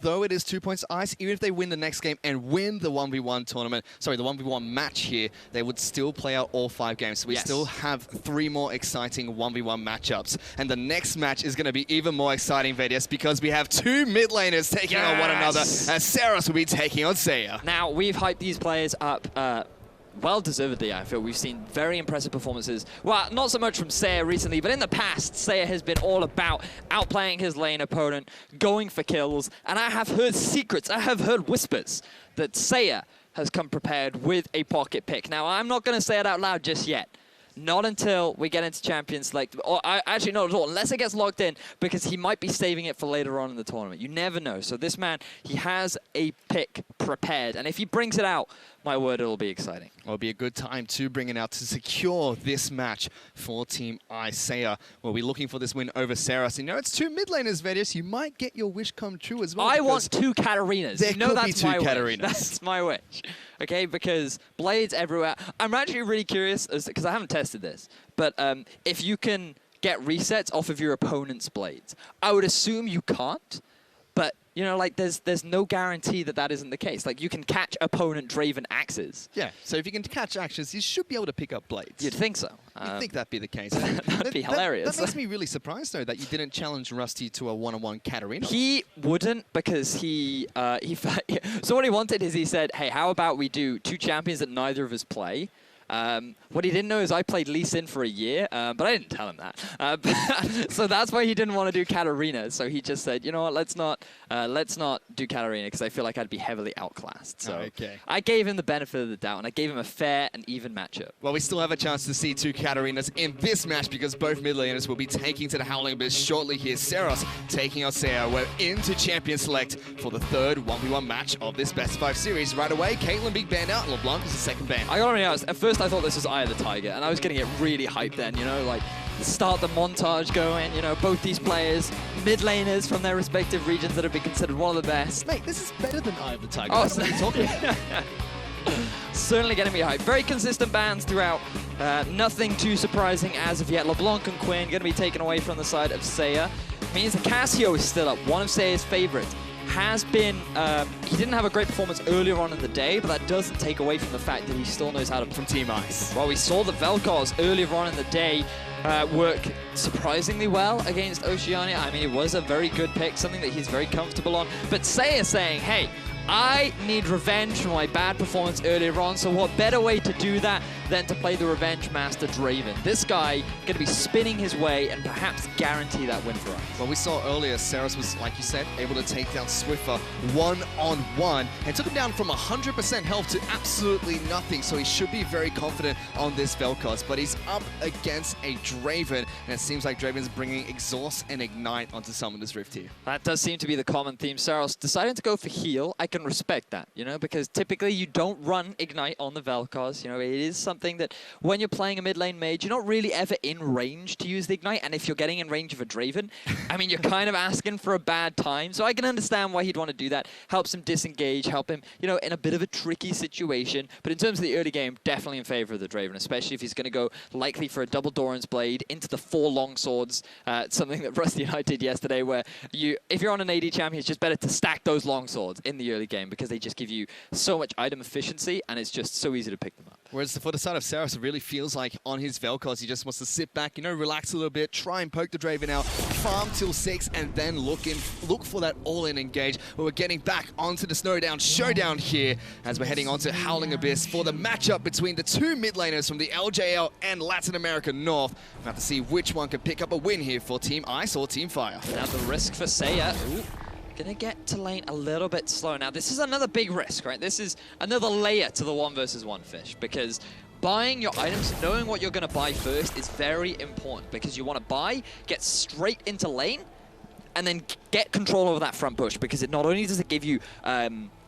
Though it is 2 points ice, even if they win the next game and win the 1v1 tournament, sorry, the 1v1 match here, they would still play out all 5 games. So we still have 3 more exciting 1v1 matchups. And the next match is going to be even more exciting, Vedius, because we have 2 mid laners taking on one another, as Ceros will be taking on Seiya. Now, we've hyped these players up well-deservedly, I feel. We've seen very impressive performances. Well, not so much from Seiya recently, but in the past, Seiya has been all about outplaying his lane opponent, going for kills, and I have heard secrets, I have heard whispers that Seiya has come prepared with a pocket pick. Now, I'm not going to say it out loud just yet. Not until we get into Champions Select, or actually not at all, unless it gets locked in, because he might be saving it for later on in the tournament. You never know. So this man, he has a pick prepared, and if he brings it out, my word, it'll be exciting. It'll be a good time to bring it out to secure this match for Team Seiya. We'll be looking for this win over Ceros. You know, it's 2 mid laners, Vedius. You might get your wish come true as well. I want 2 Katarinas. There could be 2 Katarinas. Wish. That's my wish. Okay, because blades everywhere. I'm actually really curious, because I haven't tested this, but if you can get resets off of your opponent's blades. I would assume you can't, but you know, like there's no guarantee that that isn't the case. Like you can catch opponent Draven axes. Yeah, so if you can catch axes, you should be able to pick up blades. You'd think so. You'd think that'd be the case. That'd be hilarious. That makes me really surprised though that you didn't challenge Rusty to a one-on-one Katarina. He wouldn't, because he so what he wanted is he said, hey, how about we do 2 champions that neither of us play? What he didn't know is I played Lee Sin for a year, but I didn't tell him that. So that's why he didn't want to do Katarina. So he just said, you know what, let's not do Katarina, because I feel like I'd be heavily outclassed. So I gave him the benefit of the doubt, and I gave him a fair and even matchup. Well, we still have a chance to see 2 Katarinas in this match, because both mid laners will be taking to the Howling Abyss shortly here. Ceros taking on Seiya. We're into Champion Select for the 3rd 1v1 match of this Best of 5 series. Right away, Caitlyn being banned out, LeBlanc is the 2nd ban. I gotta be honest, at first I thought this was Eye of the Tiger, and I was getting it really hyped then, you know, like start the montage going, you know, both these players, mid laners from their respective regions that have been considered one of the best. Mate, this is better than Eye of the Tiger. Oh, what are you talking about? Certainly getting me hyped. Very consistent bans throughout. Nothing too surprising as of yet. LeBlanc and Quinn going to be taken away from the side of Seiya. Means the Cassio is still up, one of Seiya's favorites. Has been, he didn't have a great performance earlier on in the day, but that doesn't take away from the fact that he still knows how to from Team Ice. Well, we saw the Vel'Koz earlier on in the day work surprisingly well against Oceania. I mean, it was a very good pick, something that he's very comfortable on. But Seiya saying, hey, I need revenge for my bad performance earlier on, so what better way to do that than to play the Revenge Master Draven? This guy going to be spinning his way and perhaps guarantee that win for us. Well, we saw earlier, Ceros was, like you said, able to take down Swiffer one-on-one and took him down from 100% health to absolutely nothing, so he should be very confident on this Vel'Koz, but he's up against a Draven, and it seems like Draven's bringing Exhaust and Ignite onto Summoner's Rift here. That does seem to be the common theme. Ceros deciding to go for heal. I can respect that, you know, because typically you don't run Ignite on the Vel'Koz. You know, it is something that when you're playing a mid lane mage, you're not really ever in range to use the Ignite, and if you're getting in range of a Draven, I mean, you're kind of asking for a bad time, so I can understand why he'd want to do that. Helps him disengage, help him, you know, in a bit of a tricky situation, but in terms of the early game, definitely in favor of the Draven, especially if he's going to go likely for a double Doran's Blade into the 4 long swords, something that Rusty and I did yesterday, where if you're on an AD champion, it's just better to stack those long swords in the early game, because they just give you so much item efficiency, and it's just so easy to pick them up. Whereas for the side of Ceros, it really feels like on his Vel'Koz, he just wants to sit back, you know, relax a little bit, try and poke the Draven out, farm till 6, and then look for that all-in engage. But we're getting back onto the Showdown here as we're heading onto Howling Abyss for the matchup between the 2 mid laners from the LJL and Latin America North. We'll have to see which one can pick up a win here for Team Ice or Team Fire. Now the risk for Seiya. Gonna get to lane a little bit slow. Now this is another big risk, right? This is another layer to the 1 versus 1 fish, because buying your items, knowing what you're gonna buy first is very important, because you wanna buy, get straight into lane, and then get control over that front bush, because it not only does it give you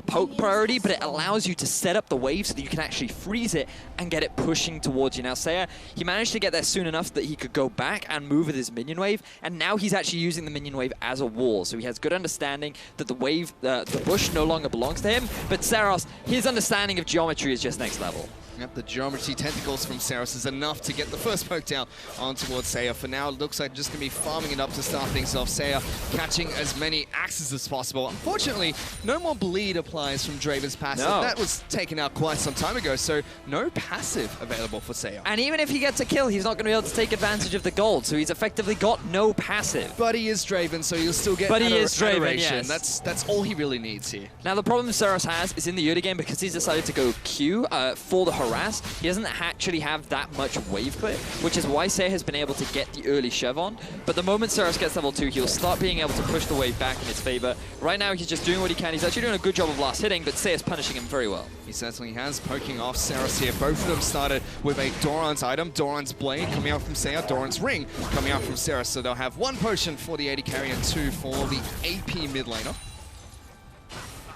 poke priority, but it allows you to set up the wave so that you can actually freeze it and get it pushing towards you. Now Seiya, he managed to get there soon enough that he could go back and move with his minion wave, and now he's actually using the minion wave as a wall, so he has good understanding that the wave, the bush no longer belongs to him, but Ceros, his understanding of geometry is just next level. Yep, the geometry tentacles from Ceros is enough to get the first poke down on towards Seiya. For now, it looks like just going to be farming it up to start things off. Seiya catching as many axes as possible. Unfortunately, no more bleed applies from Draven's passive. No. That was taken out quite some time ago, so no passive available for Seiya. And even if he gets a kill, he's not going to be able to take advantage of the gold, so he's effectively got no passive. But he is Draven, so he'll still get adoration. That's all he really needs here. Now, the problem Ceros has is in the early game, because he's decided to go Q for the harass, he doesn't actually have that much wave clear, which is why Seiya has been able to get the early shove on. But the moment Ceros gets level 2, he'll start being able to push the wave back in his favor. Right now, he's just doing what he can. He's actually doing a good job of last hitting, but Seiya's punishing him very well. He certainly has, poking off Ceros here. Both of them started with a Doran's item, Doran's Blade coming out from Seiya, Doran's Ring coming out from Ceros. So they'll have 1 potion for the AD carry and 2 for the AP mid laner.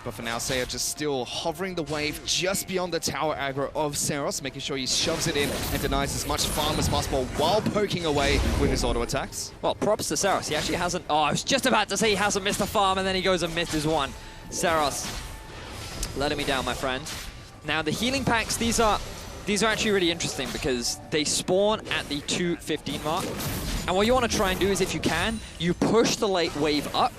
But for now, Seiya just still hovering the wave just beyond the tower aggro of Ceros, making sure he shoves it in and denies as much farm as possible while poking away with his auto attacks. Well, props to Ceros. He actually hasn't... Oh, I was just about to say he hasn't missed a farm, and then he goes and missed his one. Ceros, letting me down, my friend. Now, the healing packs, these are actually really interesting because they spawn at the 2:15 mark. And what you want to try and do is, if you can, you push the late wave up,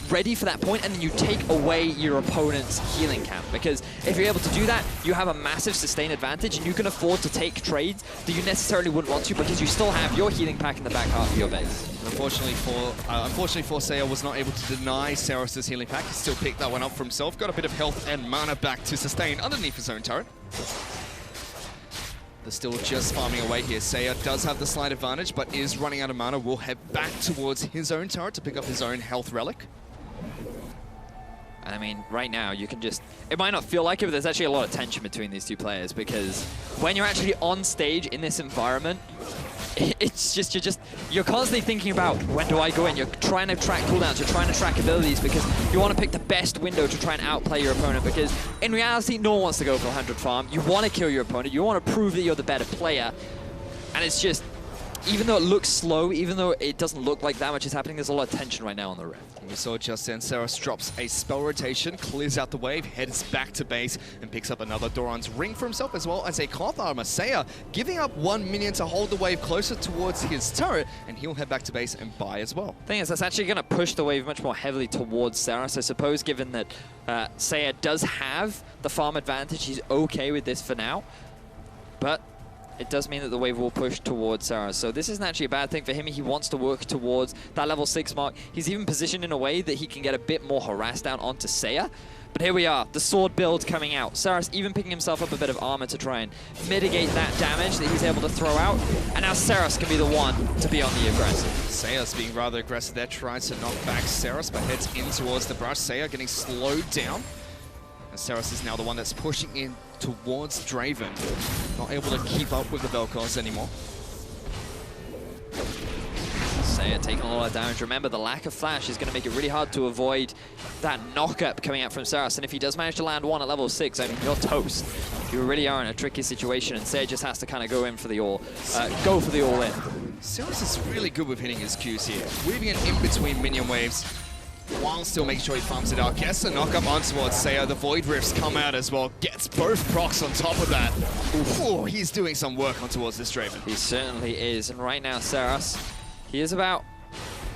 ready for that point, and then you take away your opponent's healing camp. Because if you're able to do that, you have a massive sustain advantage, and you can afford to take trades that you necessarily wouldn't want to because you still have your healing pack in the back half of your base. Unfortunately for Seiya, was not able to deny Ceros' healing pack. He still picked that one up for himself, got a bit of health and mana back to sustain underneath his own turret. They're still just farming away here. Seiya does have the slight advantage, but is running out of mana. Will head back towards his own turret to pick up his own health relic. I mean, right now, you can just... It might not feel like it, but there's actually a lot of tension between these two players because when you're actually on stage in this environment, it's just, you're constantly thinking about, when do I go in? You're trying to track cooldowns, you're trying to track abilities because you want to pick the best window to try and outplay your opponent because in reality, no one wants to go for 100 farm. You want to kill your opponent, you want to prove that you're the better player, and it's just... Even though it looks slow, even though it doesn't look like that much is happening, there's a lot of tension right now on the Rift. We saw just then, Ceros drops a spell rotation, clears out the wave, heads back to base, and picks up another Doran's Ring for himself, as well as a cloth armor. Seiya giving up 1 minion to hold the wave closer towards his turret, and he'll head back to base and buy as well. Thing is, that's actually going to push the wave much more heavily towards Ceros. I suppose, given that Seiya does have the farm advantage, he's okay with this for now. But it does mean that the wave will push towards Ceros. So this isn't actually a bad thing for him. He wants to work towards that level 6 mark. He's even positioned in a way that he can get a bit more harass down onto Seiya. But here we are, the sword build coming out. Ceros even picking himself up a bit of armor to try and mitigate that damage that he's able to throw out. And now Ceros can be the one to be on the aggressive. Seiya's being rather aggressive there, tries to knock back Ceros, but heads in towards the brush. Seiya getting slowed down. And Ceros is now the one that's pushing in towards Draven. Not able to keep up with the Vel'Koz anymore. Seiya taking a lot of damage. Remember, the lack of flash is going to make it really hard to avoid that knock-up coming out from Ceros. And if he does manage to land one at level 6, I mean, you're toast. You really are in a tricky situation, and Seiya just has to kind of go in for the all, go for the all-in. Ceros is really good with hitting his Qs here, weaving it in between minion waves, while still making sure he farms it out. Gets a knock-up on towards Seiya. The Void Rifts come out as well. Gets both procs on top of that. Ooh, he's doing some work on towards this Draven. He certainly is. And right now, Ceros, he is about...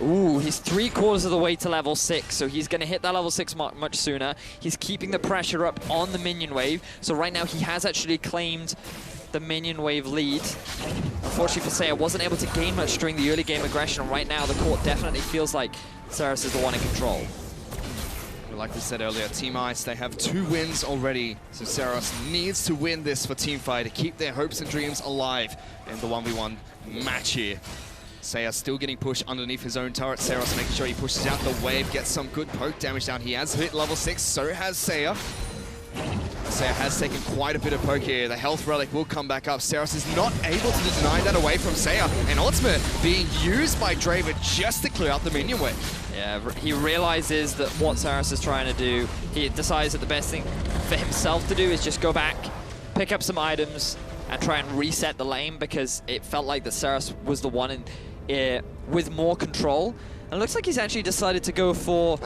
Ooh, he's 3/4 of the way to level 6, so he's going to hit that level 6 mark much sooner. He's keeping the pressure up on the minion wave. So right now, he has actually claimed the minion wave lead. Unfortunately for Seiya, wasn't able to gain much during the early game aggression. And right now, the court definitely feels like Ceros is the one in control. Like we said earlier, Team Ice, they have 2 wins already, so Ceros needs to win this for Team Fire to keep their hopes and dreams alive in the 1v1 match here. Seiya still getting pushed underneath his own turret. Ceros making sure he pushes out the wave, gets some good poke damage down. He has hit level 6, so has Seiya. Seiya has taken quite a bit of poke here. The health relic will come back up. Ceros is not able to deny that away from Seiya. And ultimate being used by Draven just to clear out the minion wave. Yeah, he realizes that what Ceros is trying to do, he decides that the best thing for himself to do is just go back, pick up some items, and try and reset the lane because it felt like that Ceros was the one with more control. And it looks like he's actually decided to go for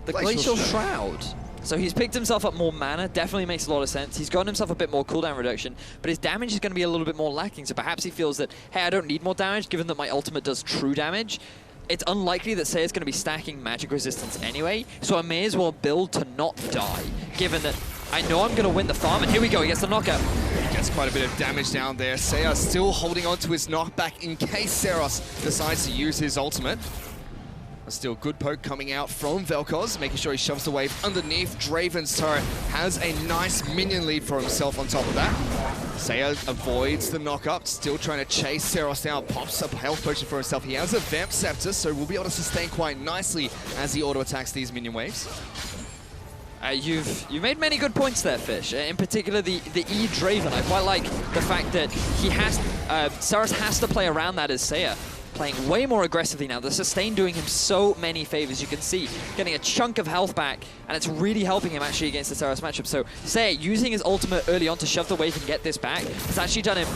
the Glacial Shroud. So he's picked himself up more mana, definitely makes a lot of sense. He's gotten himself a bit more cooldown reduction, but his damage is going to be a little bit more lacking. So perhaps he feels that, hey, I don't need more damage, given that my ultimate does true damage. It's unlikely that Seiya's going to be stacking magic resistance anyway, so I may as well build to not die, given that I know I'm going to win the farm, and here we go, he gets the knockout. He gets quite a bit of damage down there. Seiya still holding on to his knockback in case Ceros decides to use his ultimate. Still good poke coming out from Vel'Koz, making sure he shoves the wave underneath. Draven's turret has a nice minion lead for himself on top of that. Seiya avoids the knock-up, still trying to chase Ceros down, pops up a health potion for himself. He has a Vamp Scepter, so will be able to sustain quite nicely as he auto-attacks these minion waves. You've made many good points there, Fish. In particular, the E Draven. I quite like the fact that he has, Ceros has to play around that as Seiya. Playing way more aggressively now. The sustain doing him so many favors. You can see getting a chunk of health back, and it's really helping him actually against the Ceros matchup. So Seiya using his ultimate early on to shove the wave and get this back has actually done him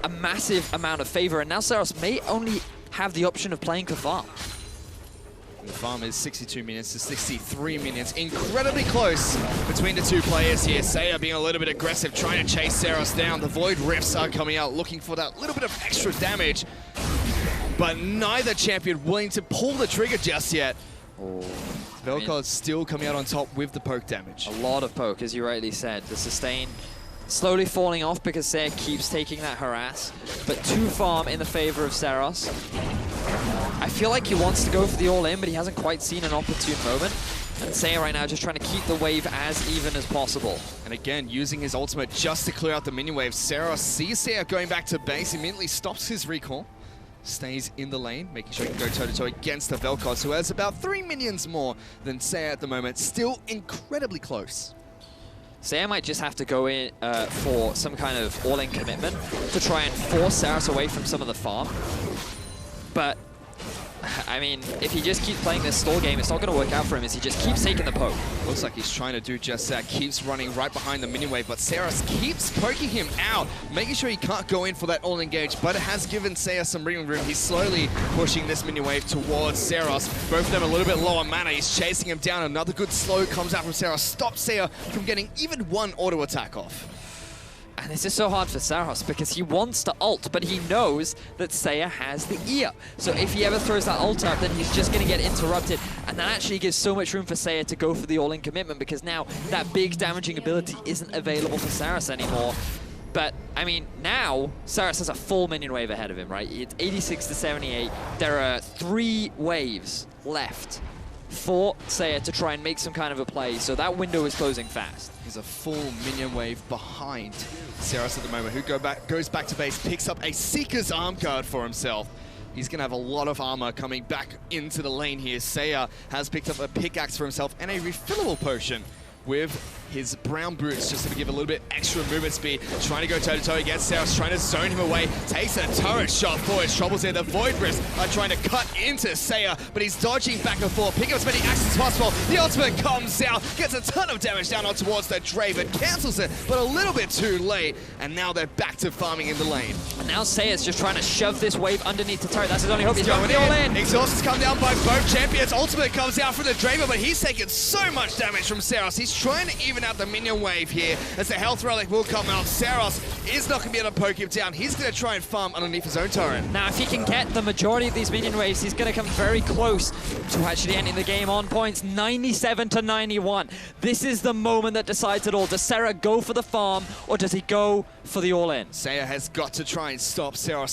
a massive amount of favor, and now Ceros may only have the option of playing for farm. The farm is 62 minions to 63 minions. Incredibly close between the two players here. Seiya being a little bit aggressive, trying to chase Ceros down. The Void Rifts are coming out, looking for that little bit of extra damage. But neither champion willing to pull the trigger just yet. Vel'Koz still coming out on top with the poke damage. A lot of poke, as you rightly said. The sustain slowly falling off because Seiya keeps taking that harass. But 2 farm in the favor of Ceros. I feel like he wants to go for the all-in, but he hasn't quite seen an opportune moment. And Seiya right now just trying to keep the wave as even as possible. And again, using his ultimate just to clear out the minion wave. Ceros sees Seiya going back to base, immediately stops his recall. Stays in the lane, making sure he can go toe-to-toe against the Vel'Koz, who has about 3 minions more than Seiya at the moment. Still incredibly close. Seiya might just have to go in for some kind of all-in commitment to try and force Ceros away from some of the farm. But, I mean, if he just keeps playing this stall game, it's not going to work out for him as he just keeps taking the poke. Looks like he's trying to do just that. Keeps running right behind the minion wave, but Ceros keeps poking him out, making sure he can't go in for that all-engage, but it has given Seiya some breathing room. He's slowly pushing this minion wave towards Ceros. Both of them a little bit low on mana. He's chasing him down. Another good slow comes out from Ceros. Stops Seiya from getting even one auto attack off. And this is so hard for Ceros because he wants to ult, but he knows that Seiya has the E up. So if he ever throws that ult up, then he's just going to get interrupted. And that actually gives so much room for Seiya to go for the all-in commitment because now that big damaging ability isn't available for Ceros anymore. But, I mean, now Ceros has a full minion wave ahead of him, right? It's 86 to 78. There are 3 waves left for Seiya to try and make some kind of a play. So that window is closing fast. He's a full minion wave behind Ceros at the moment, who goes back to base, picks up a Seeker's Arm Guard for himself. He's going to have a lot of armor coming back into the lane here. Seiya has picked up a pickaxe for himself and a refillable potion with his brown boots just to give a little bit extra movement speed. Trying to go toe-to-toe against Ceros, trying to zone him away. Takes a turret shot for his troubles there. The Void Rifts are trying to cut into Seiya, but he's dodging back and forth, picking up as many axes as possible. The ultimate comes out, gets a ton of damage down on towards the Draven, cancels it, but a little bit too late, and now they're back to farming in the lane. And now Seiya's just trying to shove this wave underneath the turret. That's his only hope. He's going all in. Exhaust has come down by both champions. Ultimate comes out from the Draven, but he's taking so much damage from Ceros. He's trying to even out the minion wave here as the health relic will come out. Ceros is not going to be able to poke him down. He's going to try and farm underneath his own turret. Now, if he can get the majority of these minion waves, he's going to come very close to actually ending the game on points. 97 to 91. This is the moment that decides it all. Does Seiya go for the farm, or does he go for the all-in? Seiya has got to try and stop Ceros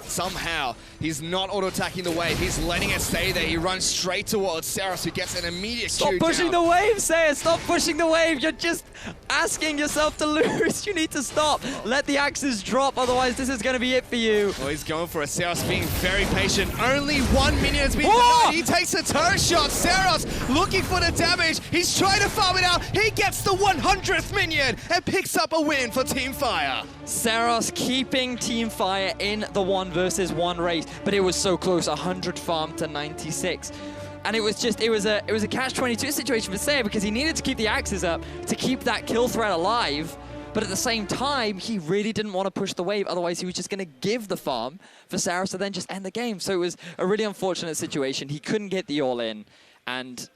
somehow. He's not auto-attacking the wave. He's letting it stay there. He runs straight towards Ceros, who gets an immediate Stop Q pushing down. the wave, Seiya! Stop pushing the wave! You're just asking yourself to lose. You need to stop. Let the axes drop, otherwise this is going to be it for you. Well, he's going for a Ceros being very patient. Only 1 minion has been denied. He takes a turret shot. Ceros looking for the damage. He's trying to farm it out. He gets the 100th minion and picks up a win for Team Fire. Ceros keeping Team Fire in the 1 versus 1 race, but it was so close, 100 farm to 96. And it was a catch-22 situation for Seiya because he needed to keep the axes up to keep that kill threat alive. But at the same time, he really didn't want to push the wave. Otherwise, he was just going to give the farm for Ceros to then just end the game. So it was a really unfortunate situation. He couldn't get the all-in. And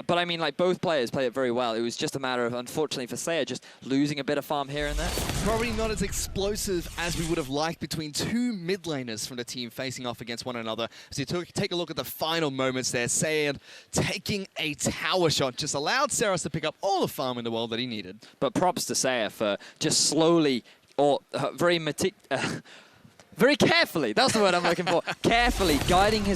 But I mean, like, both players played it very well. It was just a matter of, unfortunately for Seiya, just losing a bit of farm here and there. Probably not as explosive as we would have liked between two mid laners from the team facing off against one another. As you take a look at the final moments there, Seiya taking a tower shot just allowed Ceros to pick up all the farm in the world that he needed. But props to Seiya for just slowly, or very carefully, that's the word I'm looking for, carefully guiding his